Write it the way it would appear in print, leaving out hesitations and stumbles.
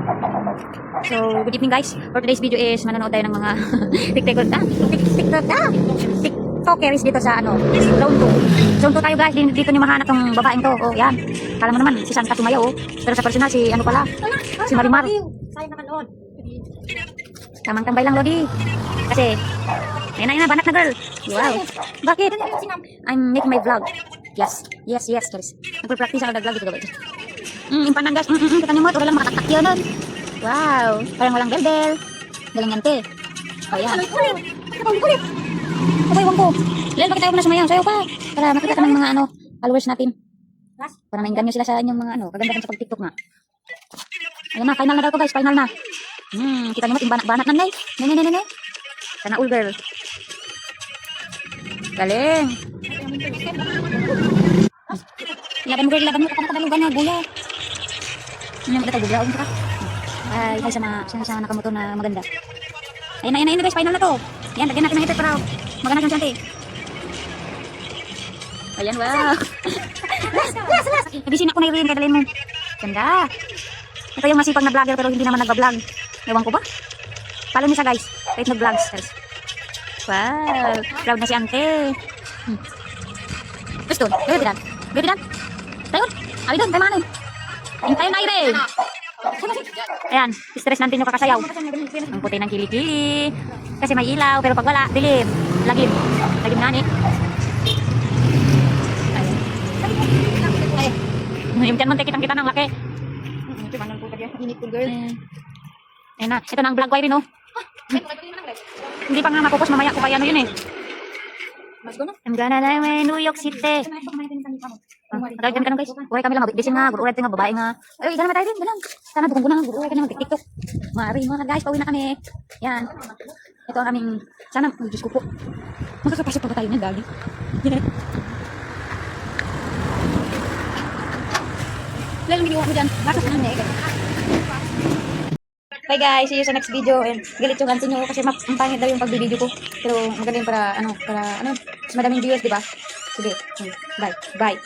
So, good evening guys. For today's video is manonood tayo ng mga TikTokers dito sa Zone 2. Zone 2 tayo guys. Dito nyo mahanap tong babaeng to. Oh, yan. Kala mo naman, si Santa Tumayo. Oh. Pero sa personal, si si Marimar. Sayang naman, Lord. Tamang tambay lang, Lodi. Kasi, ayun na, banat na girl. Wow. Bakit? I'm making my vlog. Yes, Charis. Nagpa-practice ako nag-vlog dito, guys. Impanan guys. Kita nyo mo, ito lang makatak yun. Wow. Parang walang bel-bel. Galing yan, te. O, yan. Ito, iwan ko. Lel, bakit tayo na sumayaw? Sayo pa. Para makita ka ng mga followers natin. Para mainggan nyo sila sa inyong mga kagandahan sa pag-tiktok nga. Ayan na, final na daw to guys. Final na. Kita nyo mo, banat-banat nanay. Nene. Sana all girl. Galing. Laban mo girl, laban mo. Kapag na, buya. Ano mo tayo, buya. Ay, sa mga nakamoto na maganda. Ayun na guys, final na to. Yan, lagyan natin ng hipit para maganda siyang siyante. Ayan, wow. Nagisin ako na yun, kadalhin mo. Ganda. Ito yung masipag na vlogger pero hindi naman nagbablog. Ewan ko ba? Follow niyo siya guys. Kahit nag-vlogs. Wow. Proud na si ante. Gusto doon. Baby dan. Tayo. Abi doon. Tayo manin. Tayo na ire. Ayan. Stress natin yung kakasayaw. Ang puti ng kilikili. Kasi may ilaw. Pero pag wala, dilim. Lagim nani. Yung dyan mo kitang-kita ng laki. Init ko, girl. Ayan na. Ito na ang vlog ko rin, no? Hindi pa nga mapupos mamaya ko kaya yun eh. I'm gonna na New York City. Nagawin kami ka guys. Uray kami lang. Mabitbisin nga. Gururay nga. Babae nga. Ay, gano'n tayo din. Ganun. Sana dukong ko na. Gururay ka na. Mag-tiktok. Maari mga guys. Pauwi na kami. Yan. Ito ang aming. Sana. Ay, Diyos ko po. Makakapasok pa ba tayo ng dali? Lalo giniwa ko dyan. Masok na namin eh. Bye guys, see you sa next video. And galit yung auntie nyo kasi pangit daw yung pagbibideo ko. Pero maganda yun para mas madaming viewers, diba? Sige, bye.